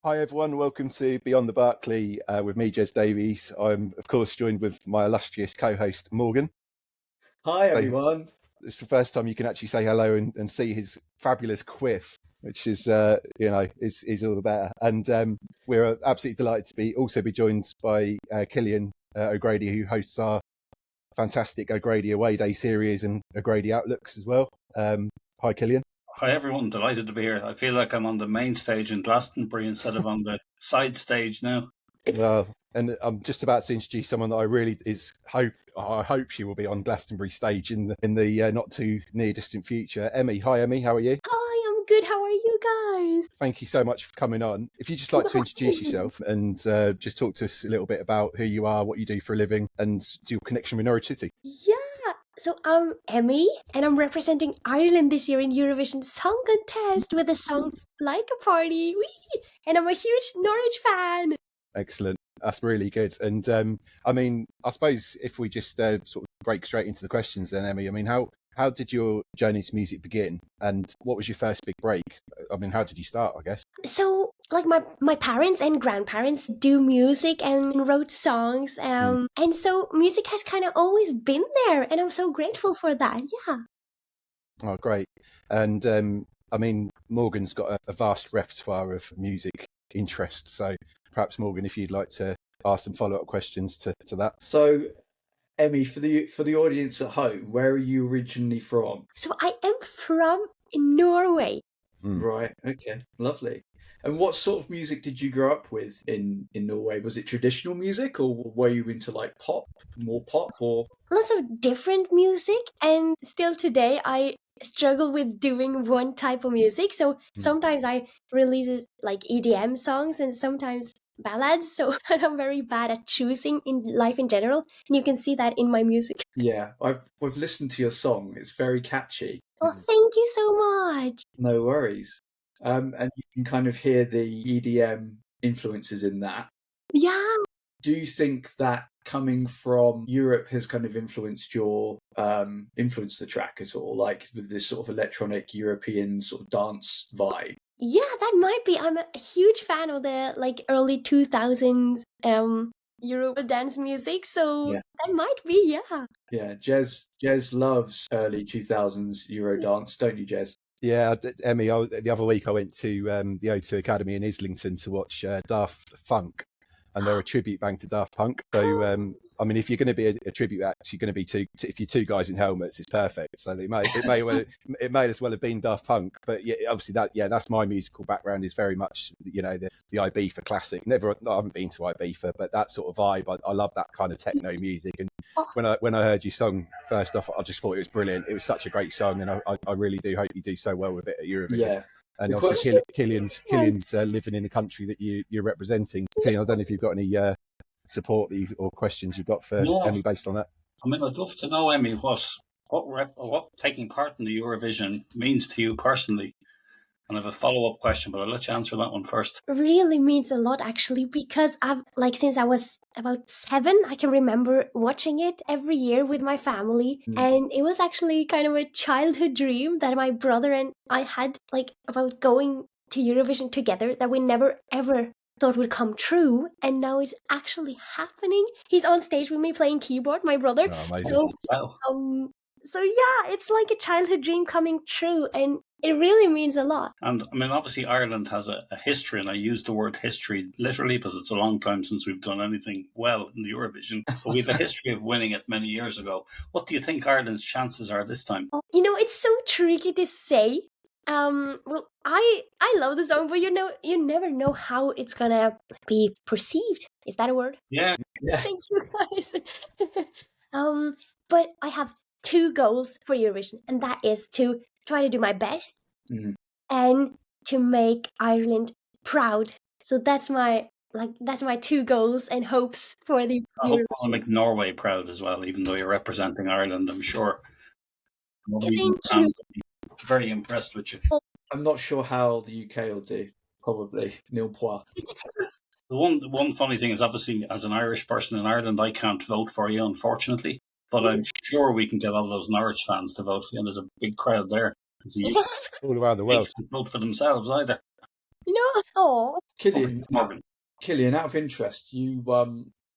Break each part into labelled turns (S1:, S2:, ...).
S1: Hi everyone, welcome to Beyond the Barclay with me, Jez Davies. I'm of course joined with my illustrious co-host Morgan.
S2: Hi
S1: So
S2: everyone.
S1: it's the first time you can actually say hello and see his fabulous quiff, which is is all the better. And we're absolutely delighted to be joined by Cillian O'Grady, who hosts our fantastic O'Grady Away Day series and O'Grady Outlooks as well. Hi Cillian.
S3: Hi everyone, delighted to be here. I feel like I'm on the main stage in Glastonbury instead of on the side stage now.
S1: Well, and I'm just about to introduce someone that I hope she will be on Glastonbury stage in the not too near distant future. Emmy, hi Emmy, how are you?
S4: Hi, I'm good. How are you guys?
S1: Thank you so much for coming on. If you'd just like to introduce yourself and just talk to us a little bit about who you are, what you do for a living, and your connection with Norwich City.
S4: Yeah. So I'm Emmy, and I'm representing Ireland this year in Eurovision Song Contest with the song Laika Party. Whee! And I'm a huge Norwich fan.
S1: Excellent. That's really good. And I suppose if we just sort of break straight into the questions then, Emmy, how did your journey to music begin? And what was your first big break? I mean, how did you start, I guess?
S4: So, like my parents and grandparents do music and wrote songs, and so music has kind of always been there, and I'm so grateful for that. Yeah.
S1: Oh, great. And Morgan's got a vast repertoire of music interests. So perhaps, Morgan, if you'd like to ask some follow-up questions to that.
S2: So, Emmy, for the audience at home, where are you originally from?
S4: So I am from Norway.
S2: Right. Okay. Lovely. And what sort of music did you grow up with in Norway? Was it traditional music, or were you into like more pop, or
S4: Lots of different music, and still today I struggle with doing one type of music. So sometimes I release like EDM songs and sometimes ballads. So I'm very bad at choosing in life in general, and you can see that in my music.
S2: Yeah, we've listened to your song. It's very catchy.
S4: Well, thank you so much.
S2: No worries. And you can kind of hear the EDM influences in that.
S4: Yeah.
S2: Do you think that coming from Europe has kind of influenced the track at all, like with this sort of electronic European sort of dance vibe?
S4: Yeah, that might be. I'm a huge fan of the like early 2000s Euro dance music, so that might be, yeah.
S2: Yeah, Jez loves early 2000s Euro dance, don't you, Jez?
S1: Yeah, Emmy, the other week I went to the O2 Academy in Islington to watch Daft Punk, and they're a tribute band to Daft Punk. So, if you're going to be a tribute act, you're going to be if you're two guys in helmets, it's perfect. So it may as well have been Daft Punk. But yeah, obviously that's my musical background is very much the Ibiza classic. I haven't been to Ibiza, but that sort of vibe, I love that kind of techno music. And when I heard your song first off, I just thought it was brilliant. It was such a great song, and I really do hope you do so well with it at Eurovision.
S2: Yeah.
S1: And obviously, Cillian's living in the country that you're representing. Cillian, I don't know if you've got any support or questions you've got for Emmy based on that.
S3: I mean, I'd love to know, Emmy, what taking part in the Eurovision means to you personally. And I have a follow-up question, but I'll let you answer that one first.
S4: Really means a lot, actually, because I've since I was about 7, I can remember watching it every year with my family, and it was actually kind of a childhood dream that my brother and I had, about going to Eurovision together, that we never ever thought would come true, and now it's actually happening. He's on stage with me playing keyboard, my brother.
S1: Oh, amazing.
S4: So,
S3: wow.
S4: So yeah, it's like a childhood dream coming true, and it really means a lot.
S3: And I mean, obviously Ireland has a history, and I use the word history literally because it's a long time since we've done anything well in the Eurovision, but we have a history of winning it many years ago. What do you think Ireland's chances are this time?
S4: It's so tricky to say. Well, I love the song, but you never know how it's gonna be perceived. Is that a word?
S3: Yeah.
S2: Yes.
S4: Thank you, guys. But I have 2 goals for Eurovision, and that is to try to do my best and to make Ireland proud. So that's my 2 goals and hopes for the
S3: I hope
S4: Eurovision.
S3: you want to make Norway proud as well, even though you're representing Ireland. I'm sure Norwegian fans will be very impressed with you.
S2: I'm not sure how the UK will do. Probably nil point.
S3: The one funny thing is, obviously, as an Irish person in Ireland, I can't vote for you, unfortunately. But I'm sure we can get all those Norwich fans to vote for you, and there's a big crowd there.
S1: All around the world.
S3: They can't vote for themselves either.
S4: No. Oh.
S2: Cillian,
S3: Morgan.
S2: Cillian, out of interest, you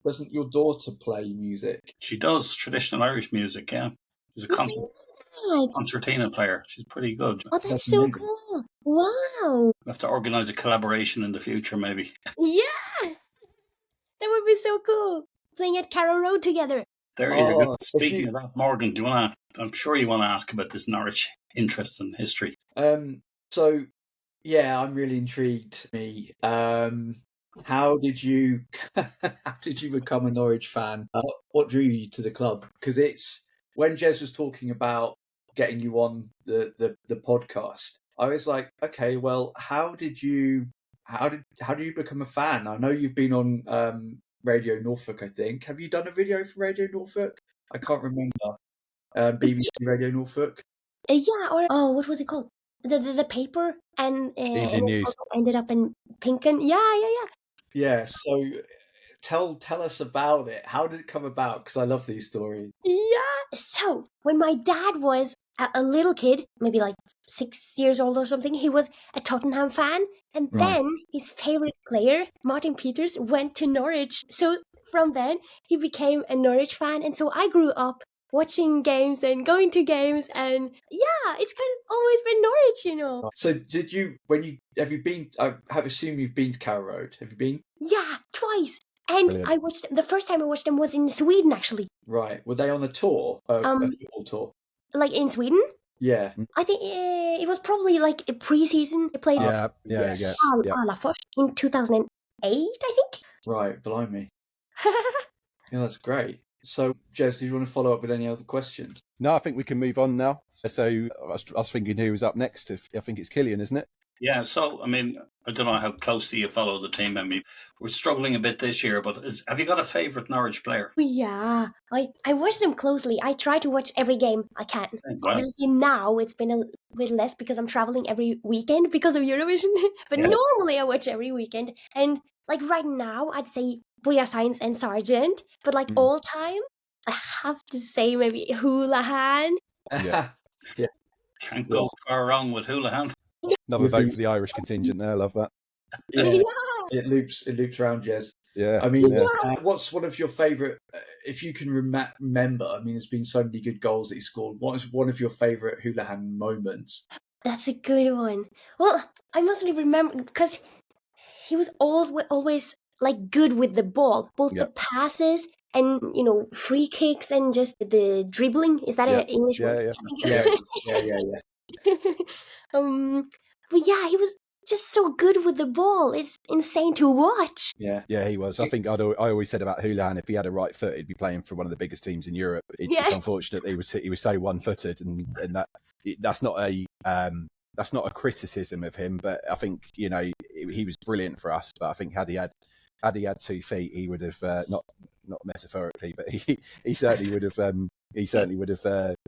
S2: doesn't your daughter play music?
S3: She does traditional Irish music, yeah. She's a concertina player. She's pretty good.
S4: Oh, that's
S2: That's
S4: so
S2: amazing.
S4: cool. Wow.
S3: We'll have to organise a collaboration in the future, maybe.
S4: Yeah. That would be so cool. Playing at Carrow Road together.
S3: There you go.
S2: If
S3: Speaking
S2: you-
S3: of that, Morgan, do you want to? I'm sure you want to ask about this Norwich interest in history.
S2: So yeah, I'm really intrigued. Me, how did you become a Norwich fan? What drew you to the club? Because it's when Jez was talking about getting you on the podcast, I was like, okay, well, how did you become a fan? I know you've been on Radio Norfolk, I think. Have you done a video for Radio Norfolk? I can't remember. BBC Radio Norfolk.
S4: Yeah, or what was it called? The paper and
S1: Evening
S4: it
S1: News.
S4: also ended up in Pinken. Yeah.
S2: Yeah, so tell us about it. How did it come about? Because I love these stories.
S4: Yeah. So when my dad was a little kid, maybe like 6 years old or something, he was a Tottenham fan, and
S1: Right.
S4: then his favorite player, Martin Peters, went to Norwich. So from then he became a Norwich fan, and so I grew up watching games and going to games, and yeah, it's kind of always been Norwich, you know.
S2: So did you have you been? I have assumed you've been to Carrow Road. Have you been?
S4: Yeah, twice. And
S1: Brilliant.
S4: I watched the first time I watched them was in Sweden, actually.
S2: Right. Were they on a tour? A football tour?
S4: Like in Sweden,
S2: Yeah.
S4: I think it was probably like a pre-season. They played
S1: Yeah.
S2: Yes.
S4: Alafors in 2008, I think.
S2: Right. Blimey. Yeah, that's great. So, Jez, do you want to follow up with any other questions?
S1: No, I think we can move on now. So I was thinking who was up next. I think it's Cillian, isn't it?
S3: Yeah, so, I mean, I don't know how closely you follow the team, Emmy. We're struggling a bit this year, but have you got a favourite Norwich player?
S4: Yeah, I watch them closely. I try to watch every game I can.
S3: Wow.
S4: Obviously now it's been a bit less because I'm traveling every weekend because of Eurovision. But
S3: Yeah.
S4: normally I watch every weekend. And like right now, I'd say Booyah Science and Sargent. But like all time, I have to say maybe Houlihan.
S1: Yeah.
S3: Can't go far wrong with Houlihan.
S1: Another vote for the Irish contingent there. I love that.
S2: Yeah. It loops around, Jez.
S1: Yeah.
S2: I mean,
S1: yeah.
S2: what's one of your favourite? If you can remember, I mean, there's been so many good goals that he scored. What is one of your favourite Houlihan moments?
S4: That's a good one. Well, I mostly remember because he was always like good with the ball, both
S1: Yeah.
S4: the passes and free kicks and just the dribbling. Is that
S1: Yeah.
S4: an English word?
S2: Yeah.
S4: But yeah, he was just so good with the ball. It's insane to watch.
S2: Yeah.
S1: Yeah, he was. I think I always said about Houlihan, if he had a right foot, he'd be playing for one of the biggest teams in Europe. It's
S4: Yeah.
S1: just unfortunate he was so one-footed, and that's not a criticism of him. But I think he was brilliant for us. But I think had he had 2 feet, he would have not metaphorically, but he certainly would have. He certainly would have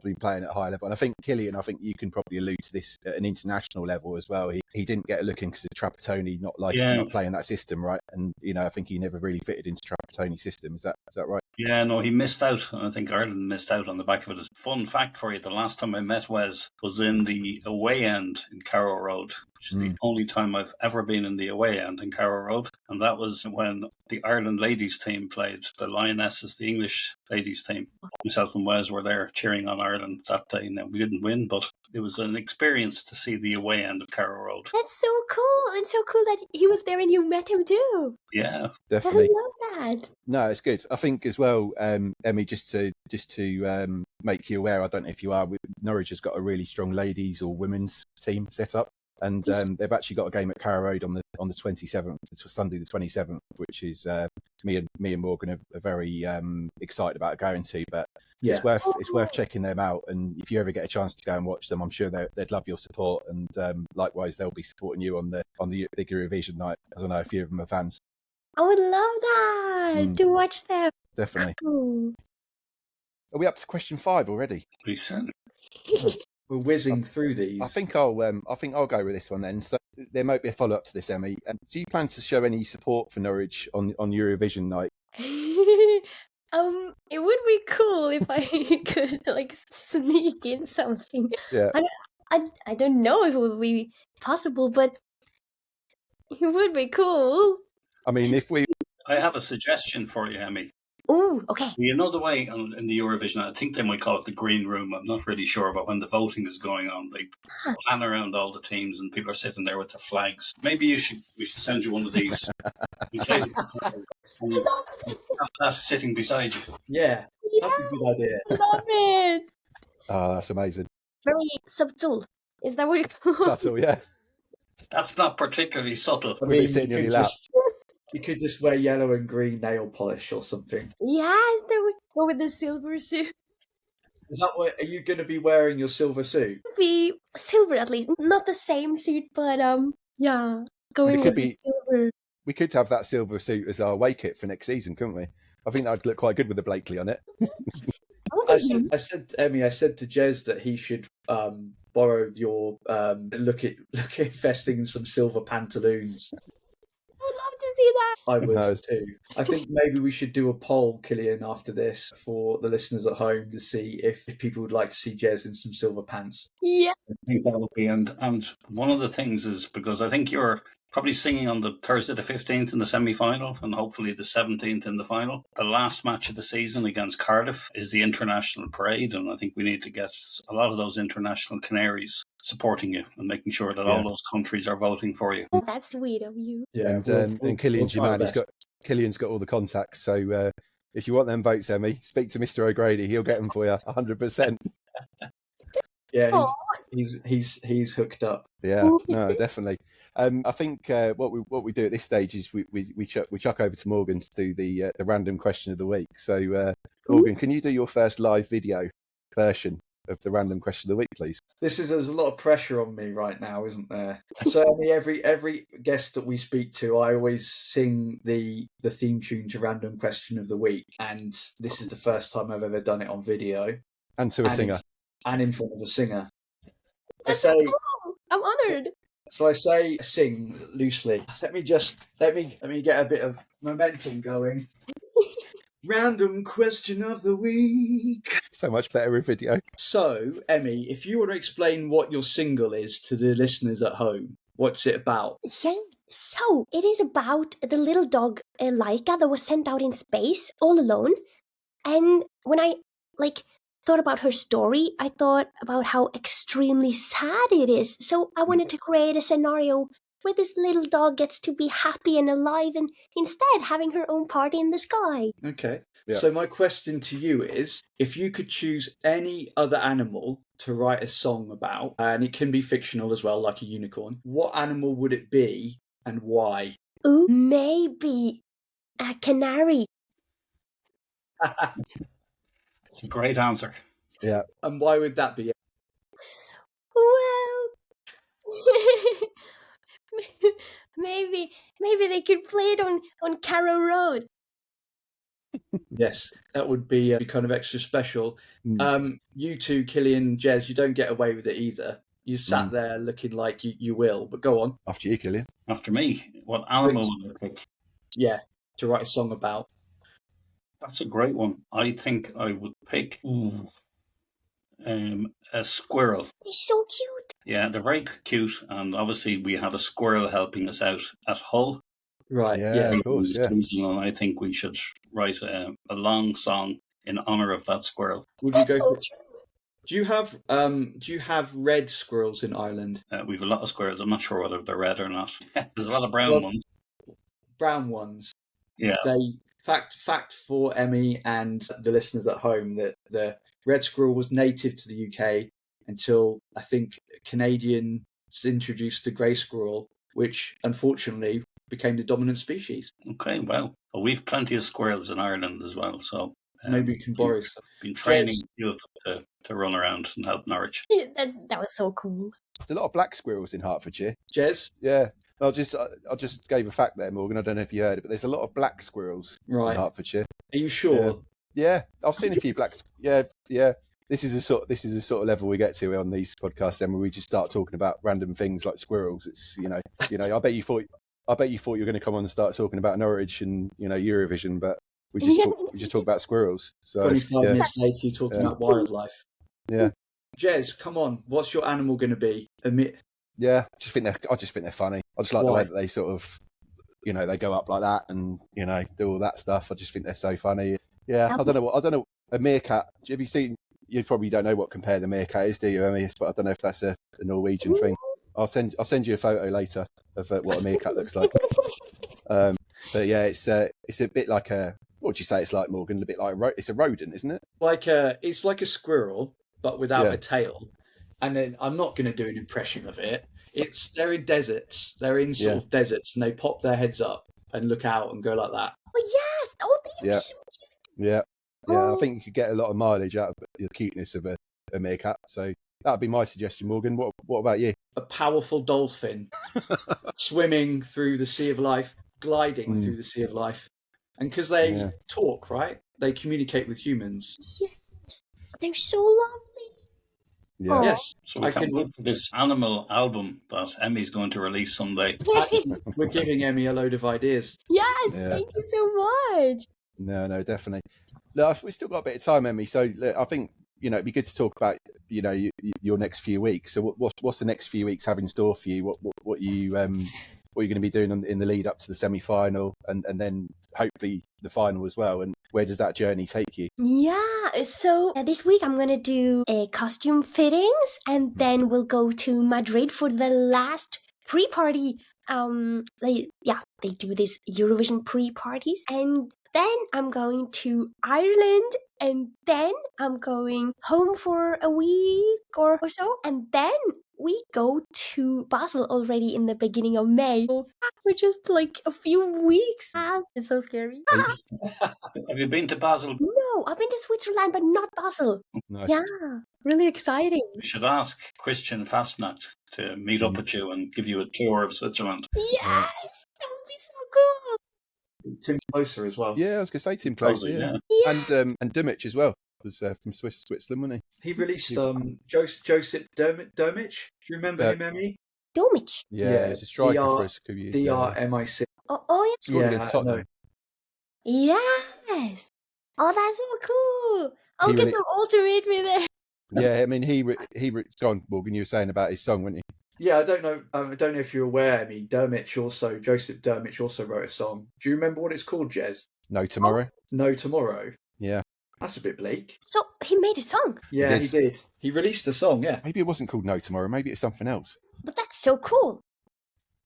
S1: been playing at a high level. And I think Cillian, I think you can probably allude to this at an international level as well. He didn't get a look in because of Trapattoni not playing that system, right? And I think he never really fitted into Trapattoni's system. Is that right?
S3: Yeah, no, he missed out. I think Ireland missed out on the back of it. Fun fact for you, the last time I met Wes was in the away end in Carrow Road, which is the only time I've ever been in the away end in Carrow Road. And that was when the Ireland ladies team played the Lionesses, the English ladies team. Myself and Wes were there cheering on Ireland that day. Now, we didn't win, but it was an experience to see the away end of Carrow Road.
S4: That's so cool. And so cool that he was there and you met him too.
S3: Yeah,
S1: definitely.
S4: I love that.
S1: No, it's good. I think as well, Emmy, just to make you aware, I don't know if you are, Norwich has got a really strong ladies or women's team set up, and they've actually got a game at Carrow Road on the 27th. It's Sunday the 27th, which is me and Morgan are very excited about going to. But
S2: Yeah.
S1: it's worth checking them out, and if you ever get a chance to go and watch them, I'm sure they'd love your support, and likewise they'll be supporting you on the big Eurovision night. I don't know, a few of them are fans.
S4: I would love that to watch them.
S1: Definitely.
S4: Cool.
S1: Are we up to question 5 already?
S3: we said.
S2: We're whizzing through these.
S1: I think I'll go with this one then. So there might be a follow up to this, Emmy. Do you plan to show any support for Norwich on Eurovision night?
S4: It would be cool if I could like sneak in something.
S1: Yeah.
S4: I don't know if it would be possible, but It would be cool.
S1: I mean, if we
S3: I have a suggestion for you, Emmy.
S4: Ooh, okay.
S3: You know the way in the Eurovision, I think they might call it the green room. I'm not really sure, but when the voting is going on, they pan around all the teams and people are sitting there with their flags. Maybe we should send you one of these. You take and have that sitting beside you.
S2: Yeah, that's a good idea.
S4: Love it.
S1: Oh, that's amazing.
S4: Very subtle. Is that what you call it?
S1: Subtle, yeah.
S3: That's not particularly subtle.
S2: I
S1: With it
S2: mean,
S1: sitting on your lap.
S2: you could just wear yellow and green nail polish or something.
S4: Yes, that would go with the silver suit.
S2: Is that what? Are you going to be wearing your silver suit?
S4: Be silver at least. Not the same suit, but yeah. Going
S1: could
S4: with the
S1: be-
S4: silver.
S1: We could have that silver suit as our away kit for next season, couldn't we? I think that'd look quite good with the Blakely on it.
S2: I said to Emmy, I said to Jez that he should borrow your look at investing in some silver pantaloons.
S4: I'd love to see that.
S2: I would
S1: No.
S2: too. I think maybe we should do a poll, Cillian, after this for the listeners at home to see if people would like to see Jez in some silver pants.
S4: Yeah.
S3: I think that would be, and one of the things is because I think you're probably singing on the Thursday the 15th in the semi-final and hopefully the 17th in the final. The last match of the season against Cardiff is the international parade, and I think we need to get a lot of those international Canaries supporting you and making sure that all those countries are voting for you.
S4: Oh, that's sweet of you.
S2: Yeah,
S1: and Cillian's your man. Cillian's got all the contacts. So if you want them votes, Emmy, speak to Mr. O'Grady. He'll get them for you 100%.
S2: Yeah, he's hooked up.
S1: Yeah, no, definitely. I think what we do at this stage is we chuck over to Morgan to do the random question of the week. So Morgan, can you do your first live video version of the random question of the week, please?
S2: There's a lot of pressure on me right now, isn't there? So every guest that we speak to, I always sing the theme tune to Random Question of the Week, and this is the first time I've ever done it on video
S1: And to a singer.
S2: and in front of a singer.
S4: That's so cool. I'm honoured.
S2: So I say sing loosely. Let me get a bit of momentum going. Random question of the week.
S1: So much better with video.
S2: So, Emmy, if you want to explain what your single is to the listeners at home, what's it about?
S4: Yeah. So, it is about the little dog, Laika, that was sent out in space all alone. And when I, thought about her story, I thought about how extremely sad it is. So, I wanted to create a scenario where this little dog gets to be happy and alive and instead having her own party in the sky.
S2: Okay.
S1: Yeah.
S2: So my question to you is, if you could choose any other animal to write a song about, and it can be fictional as well, like a unicorn, what animal would it be and why?
S4: Ooh, maybe a canary.
S3: It's a great answer.
S1: Yeah.
S2: And why would that be?
S4: Well, maybe they could play it on Carrow Road.
S2: Yes, that would be kind of extra special. You two, Cillian, Jez, you don't get away with it either. You sat there looking like you will, but go on.
S1: After you, Cillian.
S3: After me, what animal would I pick?
S2: Yeah, to write a song about.
S3: That's a great one. I think I would pick a squirrel.
S4: They're so cute.
S3: Yeah, they're very cute, and obviously we had a squirrel helping us out at Hull.
S2: Right,
S1: Yeah, of course, yeah.
S3: Season, and I think we should write a long song in honour of that squirrel.
S2: Would you
S4: That's
S2: go?
S4: so
S2: Do you have red squirrels in Ireland?
S3: We've a lot of squirrels. I'm not sure whether they're red or not. There's a lot of brown ones.
S2: Brown ones.
S3: Yeah.
S2: Fact for Emmy and the listeners at home that the red squirrel was native to the UK until I think Canadians introduced the grey squirrel, which unfortunately became the dominant species.
S3: Okay, well, we've plenty of squirrels in Ireland as well, so
S2: maybe you can borrow some.
S3: Been training youth to run around and help Norwich.
S4: That was so cool.
S1: There's a lot of black squirrels in Hertfordshire.
S2: Jez?
S1: Yeah. I just gave a fact there, Morgan. I don't know if you heard it, but there's a lot of black squirrels in Hertfordshire.
S2: Are you sure?
S1: Yeah, I've seen a few black. Yeah. This is the sort of level we get to on these podcasts, and where we just start talking about random things like squirrels. It's I bet you thought you were going to come on and start talking about Norwich and Eurovision, but we just talk about squirrels. So
S2: 25 minutes later, you're talking about wildlife.
S1: Yeah.
S2: Jez, come on. What's your animal going to be?
S1: Yeah, I just think they're funny. I just like the
S2: Why?
S1: way that they sort of, they go up like that and do all that stuff. I just think they're so funny. Yeah, I don't know. A meerkat. Have you seen? You probably don't know what Compare the Meerkat is, do you, Emmy? But I don't know if that's a Norwegian thing. I'll send you a photo later of what a meerkat looks like. But yeah, it's a bit like a. What would you say it's like, Morgan? A bit like it's a rodent, isn't it?
S2: It's like a squirrel, but without a tail. And then I'm not going to do an impression of it. They're in deserts. They're in sort of deserts, and they pop their heads up and look out and go like that.
S4: Oh yes! Oh, they are so cute.
S1: Yeah. I think you could get a lot of mileage out of the cuteness of a meerkat. So that'd be my suggestion, Morgan. What about you?
S2: A powerful dolphin swimming through the sea of life, gliding through the sea of life, and because they talk, right? They communicate with humans.
S4: Yes, they're so lovely.
S1: Yeah.
S2: Yes.
S3: So we can wait for this animal album that Emmy's going to release someday.
S2: Actually, we're giving Emmy a load of ideas.
S4: Yes, thank you so much.
S1: No, definitely. Look, we've still got a bit of time, Emmy. So look, I think it'd be good to talk about your next few weeks. So what's the next few weeks have in store for you? What you what you're going to be doing in the lead up to the semi-final and then hopefully the final as well? And where does that journey take you?
S4: Yeah, so this week I'm going to do costume fittings, and then we'll go to Madrid for the last pre-party. They do this Eurovision pre-parties, and then I'm going to Ireland, and then I'm going home for a week or so, and then we go to Basel already in the beginning of May. So we're just like a few weeks past. It's so scary.
S3: Have you been to Basel?
S4: No, I've been to Switzerland, but not Basel.
S1: Nice.
S4: Yeah, really exciting.
S3: We should ask Christian Fastnacht to meet up with you and give you a tour of Switzerland.
S4: Yes, that would be so cool.
S2: Tim Closer as well.
S1: Yeah, I was going to say Tim Closer,
S3: Yeah.
S1: and Dumic as well. Was from Switzerland, wasn't
S2: He released Josip Dermic. Do you remember him, Emmy?
S4: Domic.
S1: he? Yeah, he's a striker for us.
S2: DRMIC.
S4: Oh
S1: Scored against Tottenham.
S4: yeah. Yes. Oh, that's so cool. I'll get them all to meet me there.
S1: Yeah, I mean, he go on, Morgan. You were saying about his song, weren't you?
S2: Yeah, I don't know if you're aware. I mean, Josip Dermic also wrote a song. Do you remember what it's called, Jez?
S1: No Tomorrow.
S2: No Tomorrow.
S1: Yeah.
S2: That's a bit bleak.
S4: So he made a song.
S2: Yeah, he did. He released a song. Yeah.
S1: Maybe it wasn't called No Tomorrow. Maybe it's something else.
S4: But that's so cool.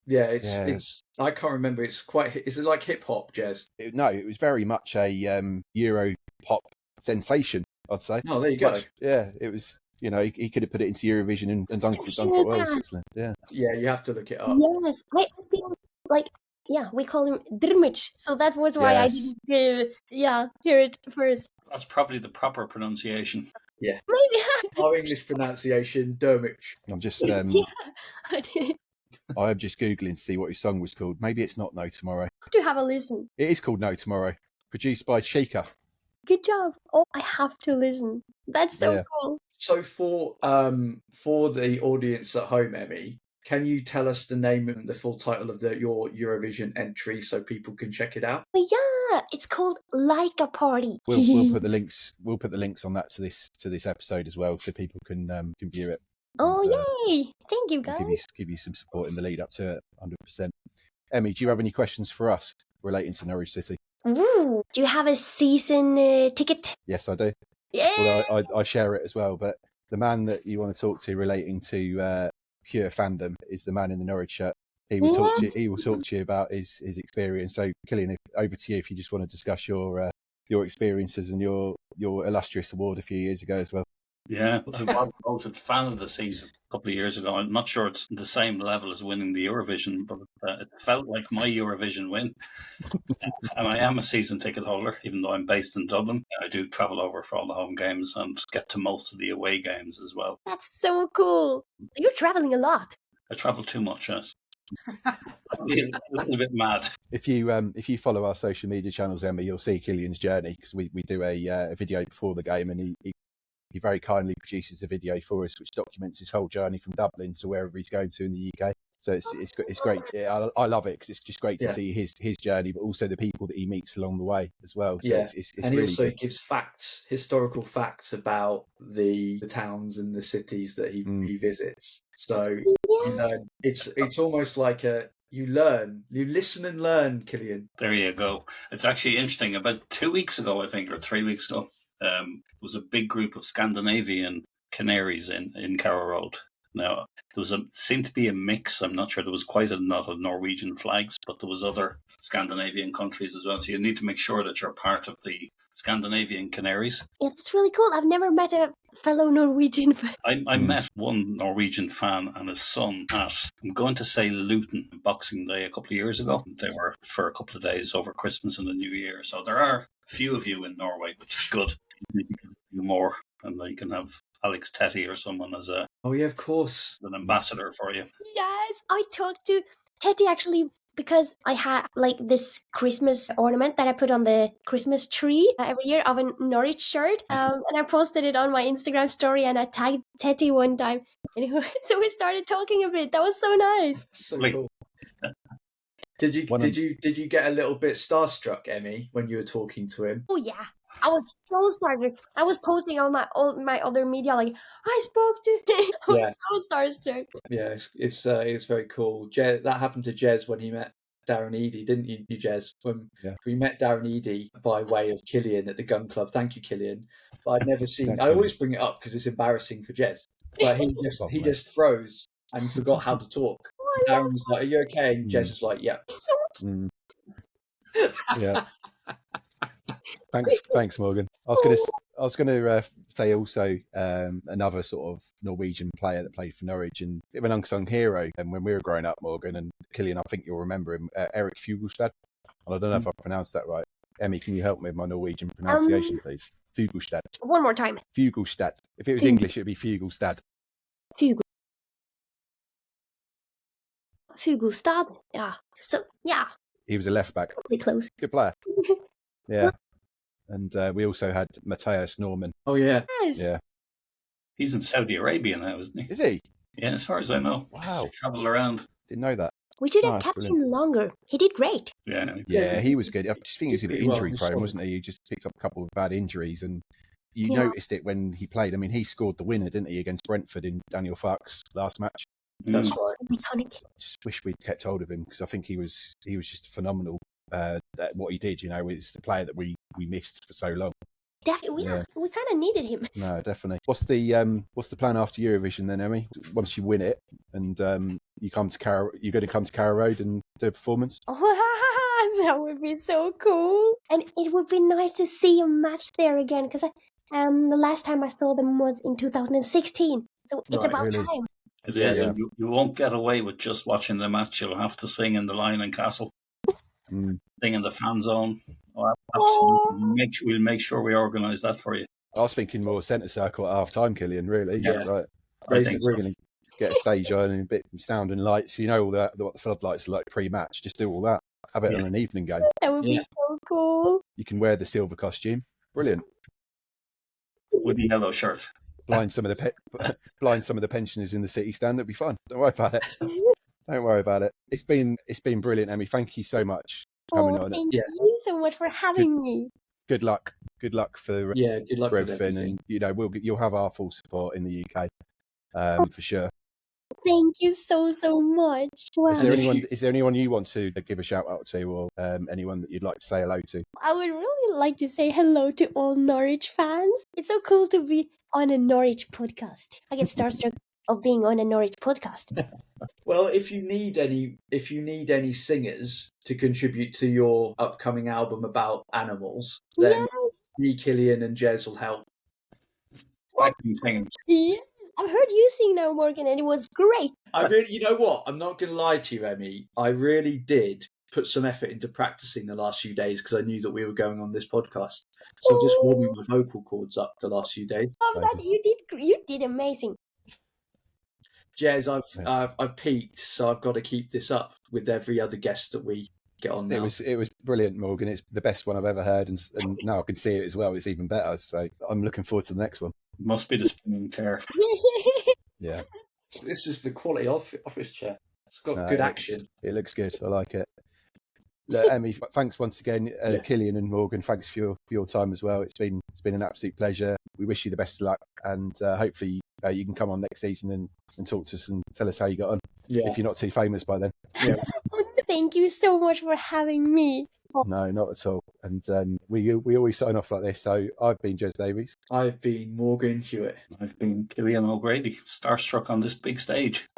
S2: Yeah, it's. I can't remember. Is it like hip hop, Jez?
S1: No, it was very much a Euro pop sensation, I'd say.
S2: Oh, there you go.
S1: Yeah, it was. He could have put it into Eurovision and done quite well in Switzerland. Yeah.
S2: Yeah, you have to look it up.
S4: Yes, I think we call him Drmic, so that was why I didn't hear it first.
S3: That's probably the proper pronunciation.
S2: Yeah.
S4: Maybe.
S2: Our English pronunciation, Dermic.
S1: I'm just
S4: I
S1: I'm just Googling to see what his song was called. Maybe it's not No Tomorrow.
S4: have to have a listen.
S1: It is called No Tomorrow. Produced by Sheikah.
S4: Good job. Oh, I have to listen. That's so cool.
S2: So for the audience at home, Emmy, can you tell us the name and the full title of your Eurovision entry so people can check it out?
S4: Yeah, it's called Laika Party.
S1: We'll put the links. We'll put the links on that to this episode as well, so people can view it.
S4: Oh, yay! Thank you, guys.
S1: Give you some support in the lead up to it, 100%. Emmy, do you have any questions for us relating to Norwich City?
S4: Ooh, do you have a season ticket?
S1: Yes, I do.
S4: Yeah.
S1: Although I share it as well, but the man that you want to talk to relating to pure fandom is the man in the Norwich shirt. He will talk to you. He will talk to you about his experience. So, Cillian, over to you if you just want to discuss your experiences and your illustrious award a few years ago as well.
S3: Yeah, I was voted fan of the season a couple of years ago. I'm not sure it's the same level as winning the Eurovision, but it felt like my Eurovision win. And I am a season ticket holder, even though I'm based in Dublin. I do travel over for all the home games and get to most of the away games as well.
S4: That's so cool. You're traveling a lot.
S3: I travel too much, yes. A little bit mad.
S1: If you follow our social media channels, Emma, you'll see Cillian's journey, because we do a video before the game, and he very kindly produces a video for us which documents his whole journey from Dublin to wherever he's going to in the UK. So it's great. Yeah, I love it because it's just great to see his journey, but also the people that he meets along the way as well. So it's
S2: and he
S1: really
S2: also
S1: good.
S2: gives historical facts about the towns and the cities that he visits. So You learn. It's almost like you learn. You listen and learn, Cillian.
S3: There you go. It's actually interesting. About 2 weeks ago, I think, or 3 weeks ago, there was a big group of Scandinavian Canaries in Carrow Road. Now, seemed to be a mix. I'm not sure. There was quite a lot of Norwegian flags, but there was other Scandinavian countries as well. So you need to make sure that you're part of the Scandinavian Canaries.
S4: Yeah, that's really cool. I've never met a fellow Norwegian.
S3: I met one Norwegian fan and his son at, I'm going to say, Luton, Boxing Day a couple of years ago. They were for a couple of days over Christmas and the New Year. So there are a few of you in Norway, which is good. You can do more, and you can have Alex Tetty or someone as
S2: Oh yeah, of course,
S3: an ambassador for you.
S4: Yes, I talked to Teddy actually because I had like this Christmas ornament that I put on the Christmas tree every year of a Norwich shirt, and I posted it on my Instagram story, and I tagged Teddy one time, and so we started talking a bit. That was so nice.
S2: So cool. Did you get a little bit starstruck, Emmy, when you were talking to him?
S4: Oh yeah, I was so starstruck. I was posting on my other media like I spoke to him. I was so starstruck.
S2: Yeah, it's very cool. That happened to Jez when he met Darren Eady, didn't you, Jez? When we met Darren Eady by way of Cillian at the Gun Club. Thank you, Cillian. But I'd never seen. I always bring it up because it's embarrassing for Jez. But he just froze and forgot how to talk. Darren was like, "Are you okay?" And Jez was like, "Yeah."
S1: Yeah. Thanks, Morgan. I was gonna say also another sort of Norwegian player that played for Norwich and an unsung hero. And when we were growing up, Morgan and Cillian, I think you'll remember him, Erik Fugelstad. And I don't know if I pronounced that right. Emmy, can you help me with my Norwegian pronunciation, please? Fugelstad.
S4: One more time.
S1: Fugelstad. If it was English, it'd be Fugelstad.
S4: Fugelstad. Yeah. So yeah.
S1: He was a left back.
S4: Pretty close.
S1: Good player. Yeah. And we also had Matthias Norman.
S2: Oh yeah.
S4: Yes.
S1: Yeah.
S3: He's in Saudi Arabia now, isn't he?
S1: Is he?
S3: Yeah, as far as I know.
S1: Wow.
S3: Travel around.
S1: Didn't know that.
S4: We should have kept him longer. He did great.
S3: Yeah,
S1: he was good. I just think he was a bit injury prone, wasn't he? He just picked up a couple of bad injuries, and you noticed it when he played. I mean, he scored the winner, didn't he, against Brentford in Daniel Farke's last match?
S2: That's right.
S1: Just wish we'd kept hold of him because I think he was just phenomenal at what he did. You know, it's the player that we missed for so long.
S4: Definitely, we kind of needed him.
S1: No, definitely. What's the plan after Eurovision then, Emmy? Once you win it and you're going to come to Carrow Road and do a performance?
S4: Oh, that would be so cool, and it would be nice to see a match there again because the last time I saw them was in 2016, so it's about time.
S3: It is. Yeah. You won't get away with just watching the match. You'll have to sing in the Lion and Castle, sing in the fan zone. Oh, absolutely. We'll make sure we organise that for you.
S1: I was thinking more centre circle at half time, Cillian, really.
S2: Yeah.
S1: Right.
S3: I think
S1: we're going to get a stage on and a bit of sound and lights. You know what the floodlights are like pre-match. Just do all that. Have it on an evening game.
S4: That would be so cool.
S1: You can wear the silver costume. Brilliant.
S3: With the yellow shirt.
S1: Blind some of the pensioners in the city stand. That'd be fun. Don't worry about it. Don't worry about it. It's been brilliant, Emmy. Thank you so much for coming on.
S4: Thank you so much for having me.
S1: Good luck. Good luck for
S2: good luck
S1: for
S2: with
S1: everything. And you'll have our full support in the UK for sure.
S4: Thank you so much. Wow.
S1: Is there anyone you want to give a shout out to, or anyone that you'd like to say hello to?
S4: I would really like to say hello to all Norwich fans. It's so cool to be on a Norwich podcast. I get starstruck of being on a Norwich podcast.
S2: Well, if you need any singers to contribute to your upcoming album about animals, then me, Cillian, and Jez will help.
S3: I can sing.
S4: Yes, I've heard you sing now, Morgan, and it was great.
S2: You know what? I'm not going to lie to you, Emmy. I really did put some effort into practicing the last few days because I knew that we were going on this podcast. So I've just warming my vocal cords up the last few days.
S4: You did amazing.
S2: Jez, I've peaked, so I've got to keep this up with every other guest that we get on now.
S1: It was brilliant, Morgan. It's the best one I've ever heard, and now I can see it as well. It's even better. So I'm looking forward to the next one.
S3: Must be the spinning chair.
S1: Yeah.
S2: This is the quality office chair. It's got good action.
S1: It looks good. I like it. Look, Emmy, thanks once again, Cillian and Morgan. Thanks for your time as well. It's been It's been an absolute pleasure. We wish you the best of luck, and hopefully you can come on next season and talk to us and tell us how you got on.
S2: Yeah.
S1: If you're not too famous by then.
S2: Yeah.
S4: Thank you so much for having me.
S1: No, not at all. And we always sign off like this. So I've been Jez Davies.
S2: I've been Morgan Hewitt.
S3: I've been Cillian O'Grady, starstruck on this big stage.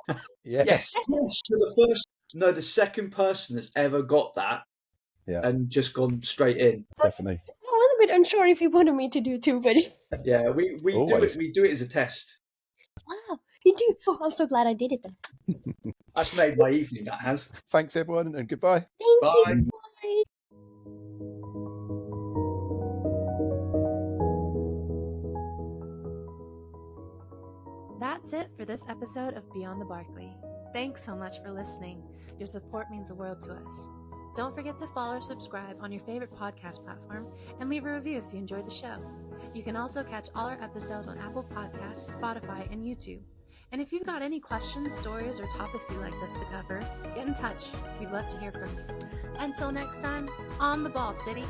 S2: Yes. The second person that's ever got that and just gone straight in.
S1: Definitely.
S4: I was a bit unsure if he wanted me to do too, but
S2: Yeah, we do it as a test.
S4: wow, you do. Oh, I'm so glad I did it then.
S2: That's made my evening, that has.
S1: Thanks everyone, and goodbye.
S4: Thank
S2: Bye.
S4: you. Bye.
S5: That's it for this episode of Beyond the Barclay. Thanks so much for listening. Your support means the world to us. Don't forget to follow or subscribe on your favorite podcast platform and leave a review if you enjoyed the show. You can also catch all our episodes on Apple Podcasts, Spotify, and YouTube. And if you've got any questions, stories, or topics you'd like us to cover, get in touch. We'd love to hear from you. Until next time, on the ball, City.